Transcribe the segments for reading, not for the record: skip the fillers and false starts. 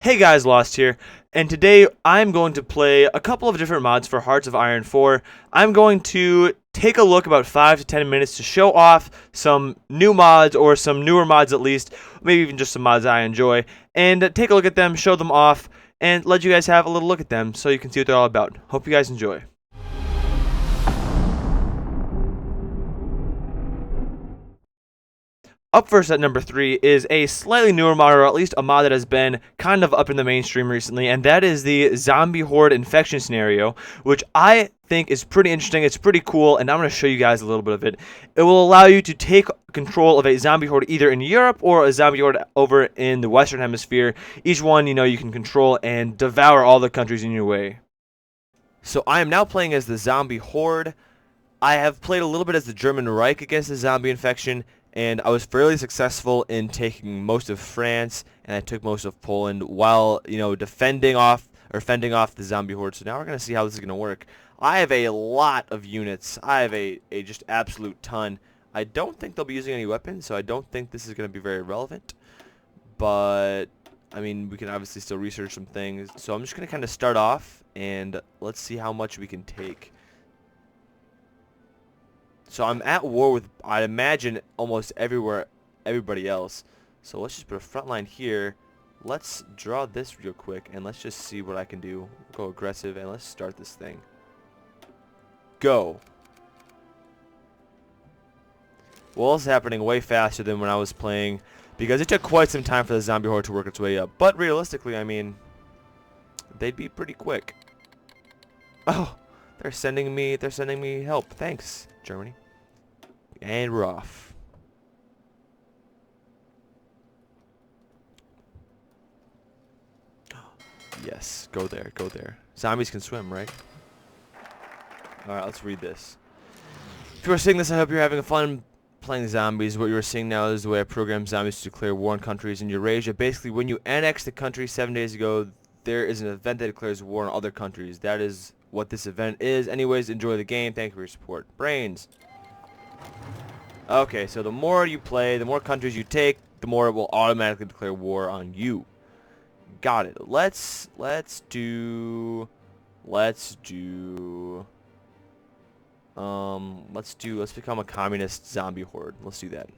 Hey guys, Lost here, and today I'm going to play a couple of different mods for Hearts of Iron 4. I'm going to take a look about 5 to 10 minutes to show off some new mods, or some newer mods at least, maybe even just some mods I enjoy, and take a look at them, show them off, and let you guys have a little look at them so you can see what they're all about. Hope you guys enjoy. Up first at number 3 is a slightly newer mod, or at least a mod that has been kind of up in the mainstream recently, and that is the Zombie Horde infection scenario, which I think is pretty interesting. It's pretty cool, and I'm going to show you guys a little bit of it. It will allow you to take control of a zombie horde either in Europe or a zombie horde over in the Western Hemisphere. Each one, you can control and devour all the countries in your way. So I am now playing as the Zombie Horde. I have played a little bit as the German Reich against the zombie infection, and I was fairly successful in taking most of France, and I took most of Poland while, fending off the zombie horde. So now we're going to see how this is going to work. I have a lot of units. I have a just absolute ton. I don't think they'll be using any weapons, so I don't think this is going to be very relevant. But, I mean, we can obviously still research some things. So I'm just going to kind of start off, and let's see how much we can take. So I'm at war with, I imagine, almost everybody else. So let's just put a front line here. Let's draw this real quick, and let's just see what I can do. Go aggressive, and let's start this thing. Go. Well, it's happening way faster than when I was playing, because it took quite some time for the zombie horde to work its way up. But realistically, I mean, they'd be pretty quick. Oh, they're sending me help. Thanks, Germany. And we're off. Yes, go there, go there. Zombies can swim, right? Alright, let's read this. If you are seeing this, I hope you're having fun playing zombies. What you are seeing now is the way I program zombies to declare war on countries in Eurasia. Basically, when you annexed the country 7 days ago, there is an event that declares war on other countries. That is what this event is. Anyways, enjoy the game. Thank you for your support. Brains. Okay, so the more you play, the more countries you take, the more it will automatically declare war on you. Got it. Let's become a communist zombie horde. Let's do that.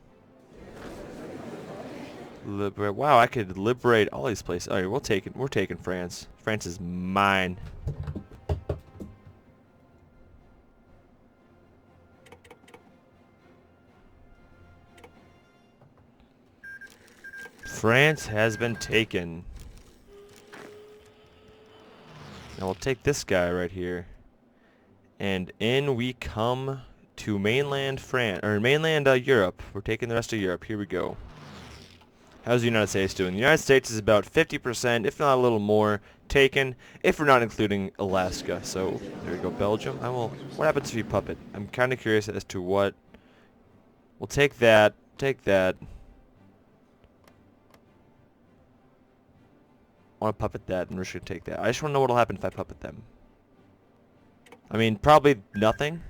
Liberate. Wow, I could liberate all these places. All right, we'll take it. We're taking France. France is mine. France has been taken. Now we'll take this guy right here. And in we come to mainland France, or mainland Europe. We're taking the rest of Europe. Here we go. How's the United States doing? The United States is about 50%, if not a little more, taken, if we're not including Alaska. So there we go, Belgium. What happens if you puppet? I'm kind of curious as to what. We'll take that. Take that. I want to puppet that, and we're just going to take that. I just want to know what will happen if I puppet them. I mean, probably nothing.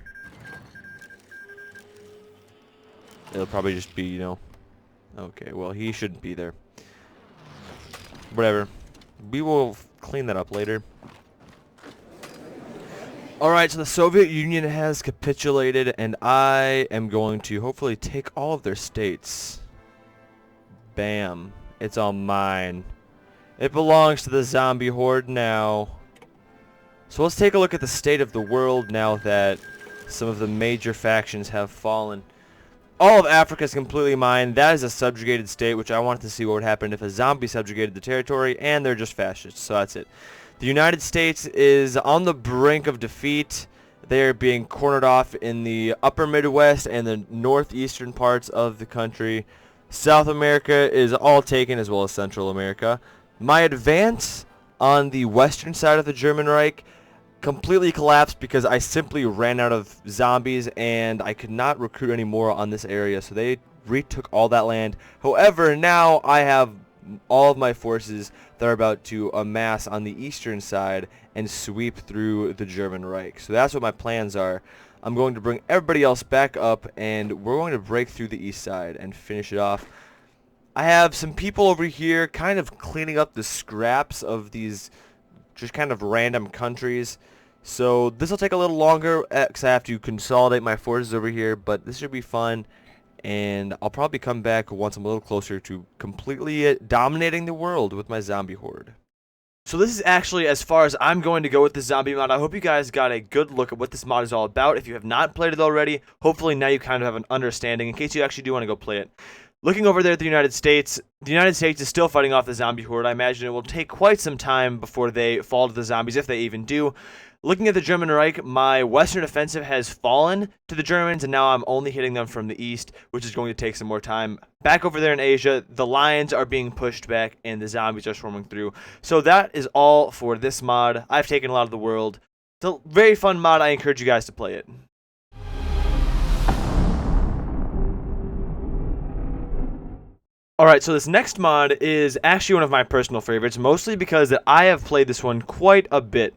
It'll probably just be, Okay, well, he shouldn't be there. Whatever. We will clean that up later. Alright, so the Soviet Union has capitulated, and I am going to hopefully take all of their states. Bam. It's all mine. It belongs to the zombie horde now. So let's take a look at the state of the world now that some of the major factions have fallen. All of Africa is completely mine. That is a subjugated state, which I wanted to see what would happen if a zombie subjugated the territory, and they're just fascists, so that's it. The United States is on the brink of defeat. They are being cornered off in the upper Midwest and the northeastern parts of the country. South America is all taken, as well as Central America. My advance on the western side of the German Reich completely collapsed because I simply ran out of zombies and I could not recruit any more on this area, so they retook all that land. However, now I have all of my forces that are about to amass on the eastern side and sweep through the German Reich. So that's what my plans are. I'm going to bring everybody else back up, and we're going to break through the east side and finish it off. I have some people over here kind of cleaning up the scraps of these just kind of random countries. So this will take a little longer because I have to consolidate my forces over here, but this should be fun. And I'll probably come back once I'm a little closer to completely dominating the world with my zombie horde. So this is actually as far as I'm going to go with the zombie mod. I hope you guys got a good look at what this mod is all about. If you have not played it already, hopefully now you kind of have an understanding in case you actually do want to go play it. Looking over there at the United States is still fighting off the zombie horde. I imagine it will take quite some time before they fall to the zombies, if they even do. Looking at the German Reich, my western offensive has fallen to the Germans, and now I'm only hitting them from the east, which is going to take some more time. Back over there in Asia, the lions are being pushed back, and the zombies are swarming through. So that is all for this mod. I've taken a lot of the world. It's a very fun mod. I encourage you guys to play it. Alright, so this next mod is actually one of my personal favorites, mostly because I have played this one quite a bit.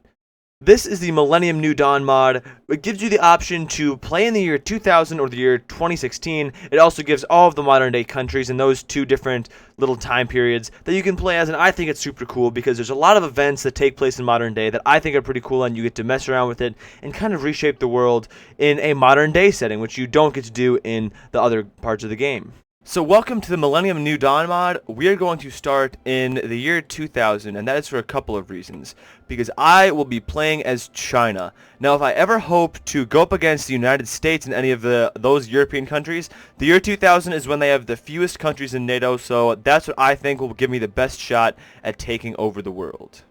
This is the Millennium New Dawn mod. It gives you the option to play in the year 2000 or the year 2016. It also gives all of the modern day countries in those two different little time periods that you can play as, and I think it's super cool because there's a lot of events that take place in modern day that I think are pretty cool, and you get to mess around with it and kind of reshape the world in a modern day setting, which you don't get to do in the other parts of the game. So welcome to the Millennium New Dawn mod. We are going to start in the year 2000, and that is for a couple of reasons. Because I will be playing as China. Now, if I ever hope to go up against the United States and any of those European countries, the year 2000 is when they have the fewest countries in NATO, so that's what I think will give me the best shot at taking over the world.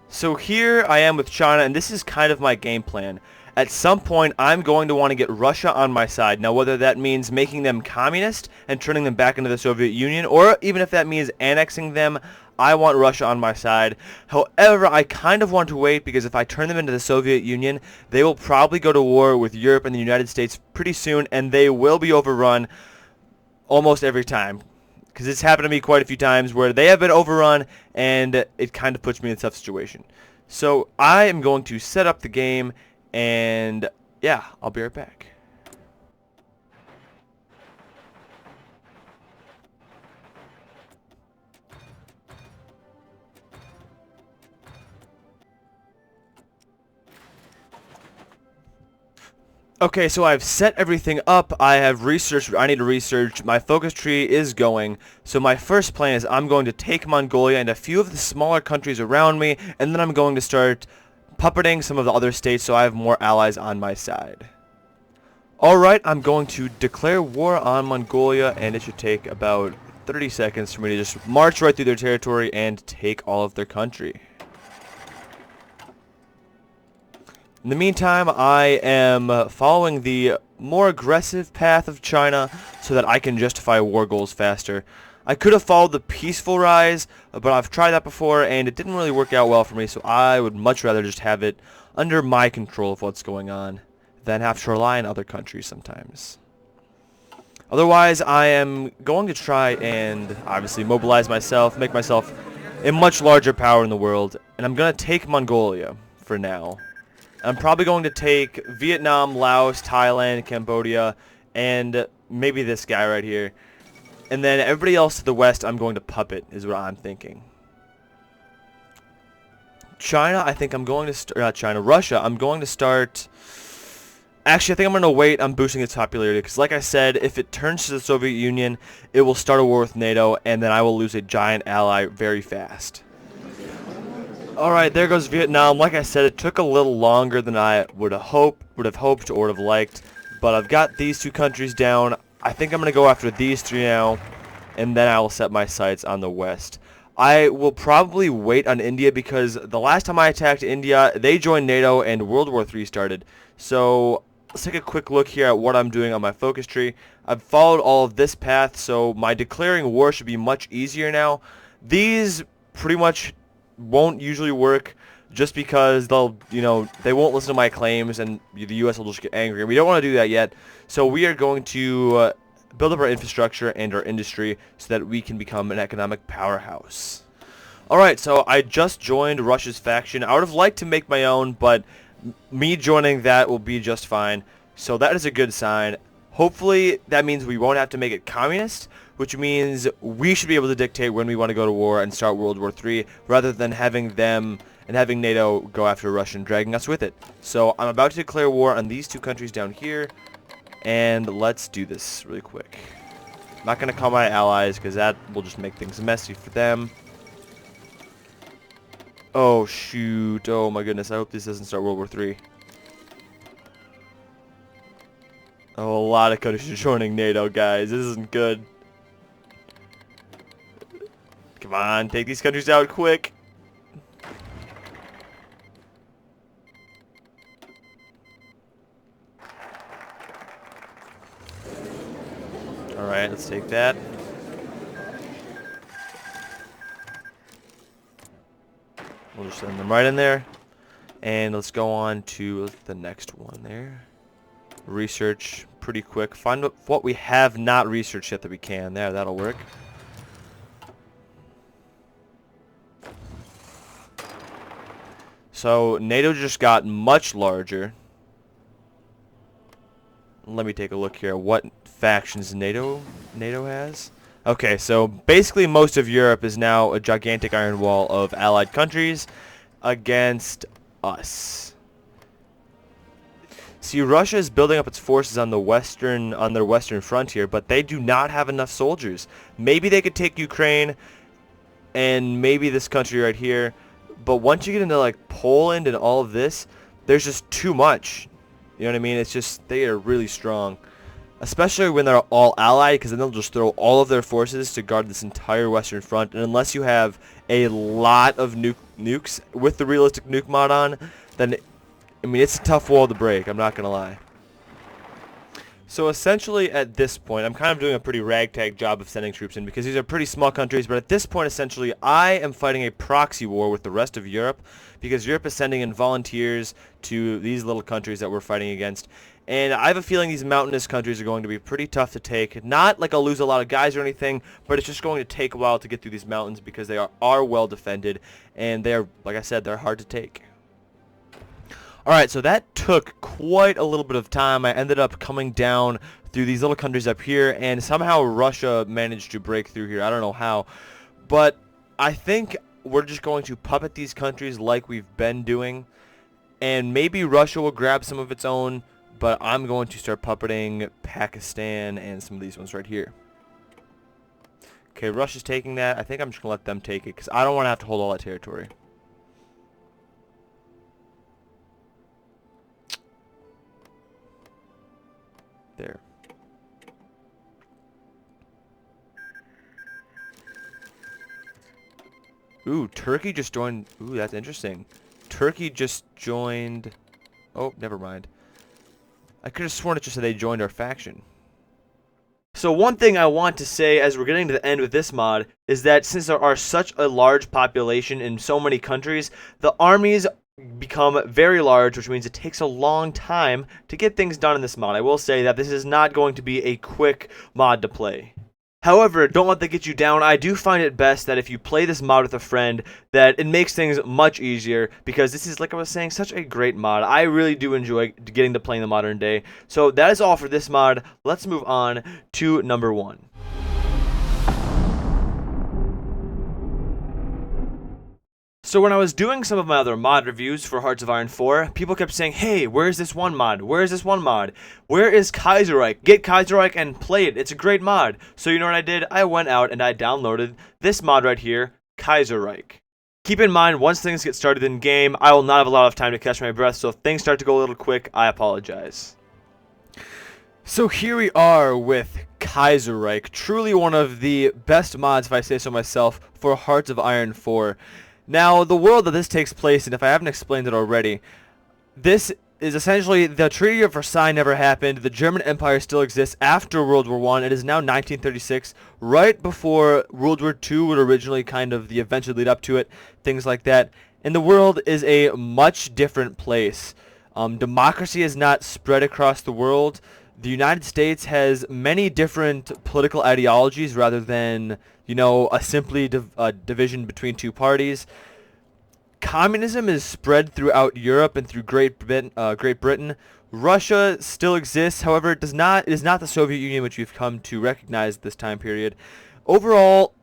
So here I am with China, and this is kind of my game plan. At some point, I'm going to want to get Russia on my side. Now, whether that means making them communist and turning them back into the Soviet Union, or even if that means annexing them, I want Russia on my side. However, I kind of want to wait because if I turn them into the Soviet Union, they will probably go to war with Europe and the United States pretty soon, and they will be overrun almost every time. Because it's happened to me quite a few times where they have been overrun, and it kind of puts me in a tough situation. So I am going to set up the game. And yeah, I'll be right back. Okay, so I've set everything up. I have researched what I need to research. My focus tree is going. So my first plan is I'm going to take Mongolia and a few of the smaller countries around me, and then I'm going to start puppeting some of the other states so I have more allies on my side. Alright, I'm going to declare war on Mongolia, and it should take about 30 seconds for me to just march right through their territory and take all of their country. In the meantime, I am following the more aggressive path of China so that I can justify war goals faster. I could have followed the peaceful rise, but I've tried that before and it didn't really work out well for me, so I would much rather just have it under my control of what's going on than have to rely on other countries sometimes. Otherwise, I am going to try and obviously mobilize myself, make myself a much larger power in the world, and I'm going to take Mongolia for now. I'm probably going to take Vietnam, Laos, Thailand, Cambodia, and maybe this guy right here. And then everybody else to the west I'm going to puppet, is what I'm thinking. China, I think I'm going to start... Not China, Russia, I'm going to start... Actually, I think I'm going to wait on boosting its popularity, because like I said, if it turns to the Soviet Union, it will start a war with NATO, and then I will lose a giant ally very fast. Alright, there goes Vietnam. Like I said, it took a little longer than I would have hoped or would have liked, but I've got these two countries down. I think I'm going to go after these three now, and then I will set my sights on the west. I will probably wait on India because the last time I attacked India, they joined NATO and World War III started. So let's take a quick look here at what I'm doing on my focus tree. I've followed all of this path, so my declaring war should be much easier now. These pretty much won't usually work just because they won't listen to my claims and the U.S. will just get angry. And we don't want to do that yet. So we are going to build up our infrastructure and our industry so that we can become an economic powerhouse. Alright, so I just joined Russia's faction. I would have liked to make my own, but me joining that will be just fine. So that is a good sign. Hopefully that means we won't have to make it communist, which means we should be able to dictate when we want to go to war and start World War III, rather than having them and having NATO go after Russia and dragging us with it. So I'm about to declare war on these two countries down here, and let's do this really quick. I'm not going to call my allies because that will just make things messy for them. Oh shoot, oh my goodness, I hope this doesn't start World War III. Oh, a lot of countries are joining NATO, guys. This isn't good. Come on, take these countries out quick. Alright, let's take that. We'll just send them right in there. And let's go on to the next one there. Research pretty quick. Find what we have not researched yet that we can. There, that'll work. So NATO just got much larger. Let me take a look here. What factions NATO has? Okay, so basically most of Europe is now a gigantic iron wall of allied countries against us. See, Russia is building up its forces on their western frontier, but they do not have enough soldiers. Maybe they could take Ukraine and maybe this country right here, but once you get into like Poland and all of this, there's just too much. You know what I mean? It's just, they are really strong, especially when they're all allied, because then they'll just throw all of their forces to guard this entire western front. And unless you have a lot of nukes with the realistic nuke mod on, then I mean, it's a tough wall to break, I'm not going to lie. So essentially at this point, I'm kind of doing a pretty ragtag job of sending troops in because these are pretty small countries, but at this point essentially I am fighting a proxy war with the rest of Europe because Europe is sending in volunteers to these little countries that we're fighting against. And I have a feeling these mountainous countries are going to be pretty tough to take. Not like I'll lose a lot of guys or anything, but it's just going to take a while to get through these mountains because they are well defended, and they're, like I said, they're hard to take. Alright, so that took quite a little bit of time. I ended up coming down through these little countries up here, and somehow Russia managed to break through here. I don't know how, but I think we're just going to puppet these countries like we've been doing, and maybe Russia will grab some of its own, but I'm going to start puppeting Pakistan and some of these ones right here. Okay, Russia's taking that. I think I'm just going to let them take it because I don't want to have to hold all that territory. There. Ooh, Turkey just joined. Ooh, that's interesting. Turkey just joined. Oh, never mind. I could have sworn it just said they joined our faction. So one thing I want to say as we're getting to the end with this mod is that since there are such a large population in so many countries, the armies become very large, which means it takes a long time to get things done in this mod. I will say that this is not going to be a quick mod to play. However, don't let that get you down. I do find it best that if you play this mod with a friend, that it makes things much easier, because this is, like I was saying, such a great mod. I really do enjoy getting to play in the modern day. So that is all for this mod. Let's move on to number 1. So when I was doing some of my other mod reviews for Hearts of Iron 4, people kept saying, hey, where's this one mod? Where's this one mod? Where is Kaiser Reich? Get Kaiser Reich and play it. It's a great mod. So you know what I did? I went out and I downloaded this mod right here, Kaiser Reich. Keep in mind, once things get started in game, I will not have a lot of time to catch my breath, so if things start to go a little quick, I apologize. So here we are with Kaiser Reich, truly one of the best mods, if I say so myself, for Hearts of Iron 4. Now, the world that this takes place in, if I haven't explained it already, this is essentially the Treaty of Versailles never happened. The German Empire still exists after World War I. It is now 1936, right before World War II would originally kind of the events would lead up to it, things like that. And the world is a much different place. Democracy is not spread across the world. The United States has many different political ideologies rather than, you know, a simply division between two parties. Communism is spread throughout Europe and through Great Britain. Russia still exists, however, it is not the Soviet Union which we've come to recognize this time period. Overall,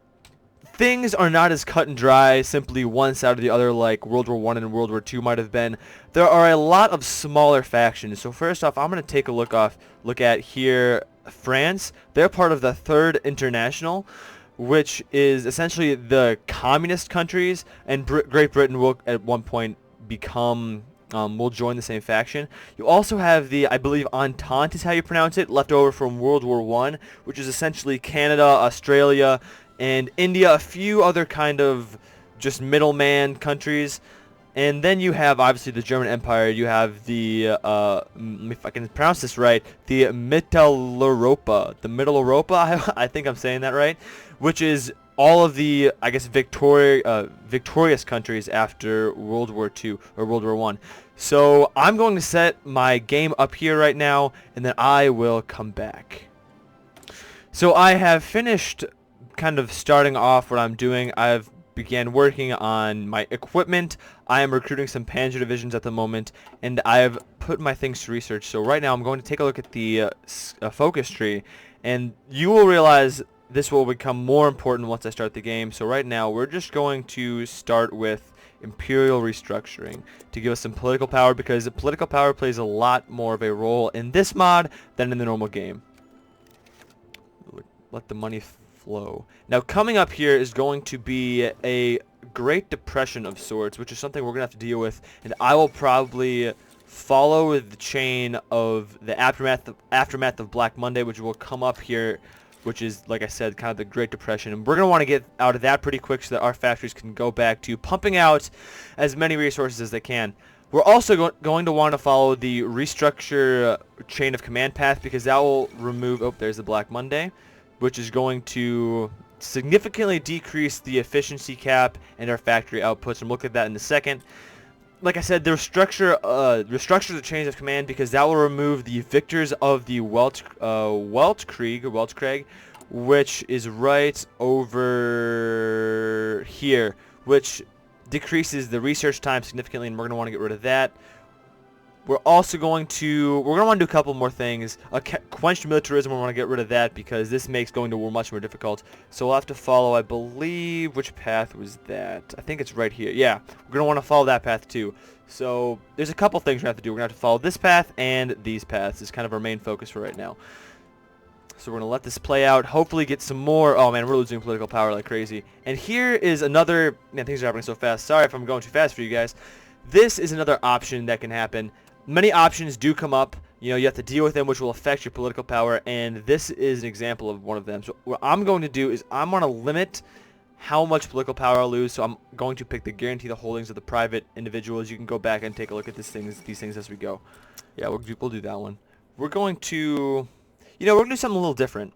things are not as cut and dry, simply one side or the other like World War I and World War II might have been. There are a lot of smaller factions. So first off, I'm going to take a look at here France. They're part of the Third International, which is essentially the communist countries, and Great Britain will at one point become will join the same faction. You also have the, I believe, Entente is how you pronounce it, left over from World War I, which is essentially Canada, Australia, and India, a few other kind of just middleman countries. And then you have, obviously, the German Empire. You have the, if I can pronounce this right, the Mitteleuropa. The Middle Europa, I think I'm saying that right, which is all of the, I guess, victorious countries after World War II or World War I. So I'm going to set my game up here right now, and then I will come back. So I have finished kind of starting off what I'm doing. I've began working on my equipment. I am recruiting some Panzer divisions at the moment, and I've put my things to research. So right now I'm going to take a look at the focus tree, and you will realize this will become more important once I start the game. So right now we're just going to start with imperial restructuring to give us some political power, because the political power plays a lot more of a role in this mod than in the normal game. Let the money flow. Now coming up here is going to be a Great Depression of sorts, which is something we're gonna have to deal with, and I will probably follow the chain of the aftermath of Black Monday, which will come up here, which is, like I said, kind of the Great Depression. And we're going to want to get out of that pretty quick so that our factories can go back to pumping out as many resources as they can. We're also going to want to follow the restructure chain of command path, because that will remove, oh, there's the Black Monday, which is going to significantly decrease the efficiency cap and our factory outputs. And we'll look at that in a second. Like I said, the restructure the chains of command, because that will remove the victors of the Weltkrieg, which is right over here, which decreases the research time significantly, and we're going to want to get rid of that. We're also going to want to do a couple more things. Quenched militarism, we want to get rid of that, because this makes going to war much more difficult. So we'll have to follow, I believe, which path was that? I think it's right here. Yeah, we're going to want to follow that path too. So there's a couple things we have to do. We're going to have to follow this path and these paths. This is kind of our main focus for right now. So we're going to let this play out, hopefully get some more. Oh man, we're losing political power like crazy. And here is another, man, things are happening so fast. Sorry if I'm going too fast for you guys. This is another option that can happen. Many options do come up. You know, you have to deal with them, which will affect your political power, and this is an example of one of them. So what I'm going to do is I'm going to limit how much political power I'll lose. So I'm going to pick the guarantee the holdings of the private individuals. You can go back and take a look at these things as we go. Yeah, we'll do that one. We're going to, we're going to do something a little different.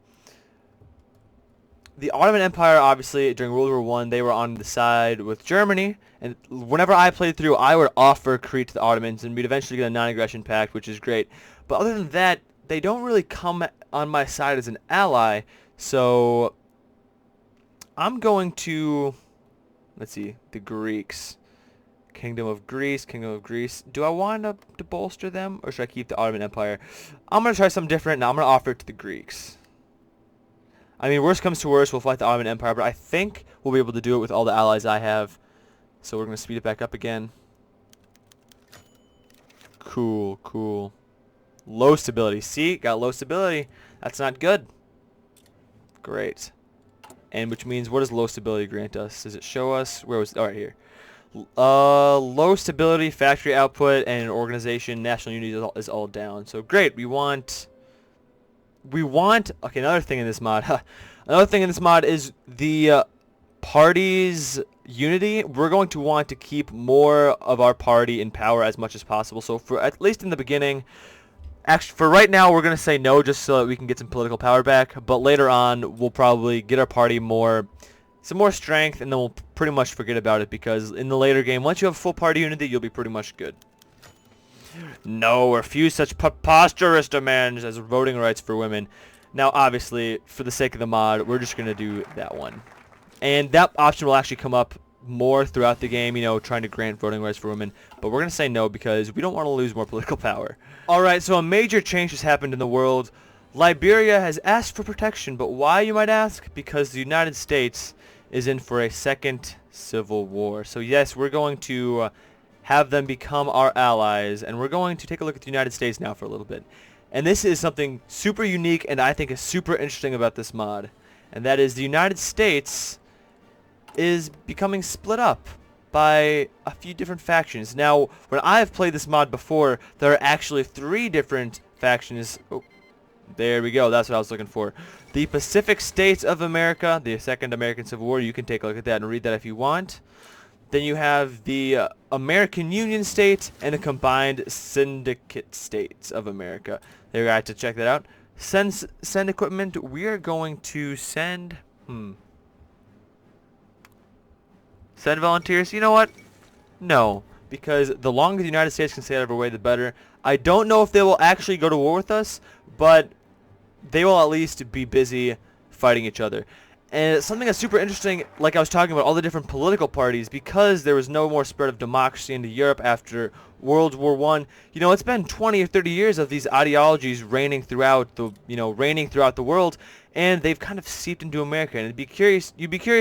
The Ottoman Empire, obviously, during World War I, they were on the side with Germany, and whenever I played through, I would offer Crete to the Ottomans, and we'd eventually get a non-aggression pact, which is great. But other than that, they don't really come on my side as an ally, so I'm going to, let's see, the Greeks. Kingdom of Greece. Do I want to bolster them, or should I keep the Ottoman Empire? I'm going to try something different, and I'm going to offer it to the Greeks. I mean, worst comes to worst, we'll fight the Ottoman Empire, but I think we'll be able to do it with all the allies I have. So we're going to speed it back up again. Cool. Low stability. See? Got low stability. That's not good. Great. And which means, what does low stability grant us? Does it show us? Where was it? Oh, right here. Low stability, factory output, and organization, national unity is all down. So great. We want, okay, another thing in this mod. Another thing in this mod is the party's unity. We're going to want to keep more of our party in power as much as possible. So for at least in the beginning, actually for right now, we're going to say no just so that we can get some political power back. But later on, we'll probably get our party some more strength, and then we'll pretty much forget about it, because in the later game, once you have full party unity, you'll be pretty much good. No, refuse such preposterous demands as voting rights for women. Now, obviously, for the sake of the mod, we're just going to do that one. And that option will actually come up more throughout the game, you know, trying to grant voting rights for women, but we're going to say no because we don't want to lose more political power. Alright, so a major change has happened in the world. Liberia has asked for protection, but why, you might ask? Because the United States is in for a second civil war. So yes, we're going to have them become our allies, and we're going to take a look at the United States now for a little bit. And this is something super unique and I think is super interesting about this mod, and that is the United States is becoming split up by a few different factions. Now, when I have played this mod before, there are actually 3 different factions. Oh, there we go. That's what I was looking for. The Pacific States of America, the Second American Civil War. You can take a look at that and read that if you want. Then you have the American Union State and a combined Syndicate States of America. There you go. I have to check that out. Send equipment. We are going to send... Send volunteers? You know what? No. Because the longer the United States can stay out of our way, the better. I don't know if they will actually go to war with us, but they will at least be busy fighting each other. And it's something that's super interesting, like I was talking about all the different political parties, because there was no more spread of democracy into Europe after World War I. You know, it's been 20 or 30 years of these ideologies reigning throughout the world, and they've kind of seeped into America. And you'd be curious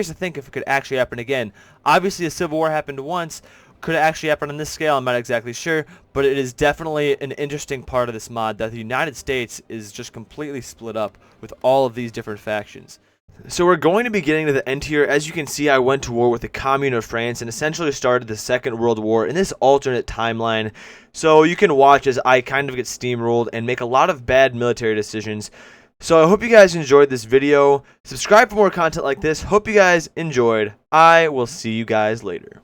to think if it could actually happen again. Obviously, a civil war happened once. Could it actually happen on this scale? I'm not exactly sure, but it is definitely an interesting part of this mod that the United States is just completely split up with all of these different factions. So we're going to be getting to the end here. As you can see, I went to war with the Commune of France and essentially started the Second World War in this alternate timeline. So you can watch as I kind of get steamrolled and make a lot of bad military decisions. So I hope you guys enjoyed this video. Subscribe for more content like this. Hope you guys enjoyed. I will see you guys later.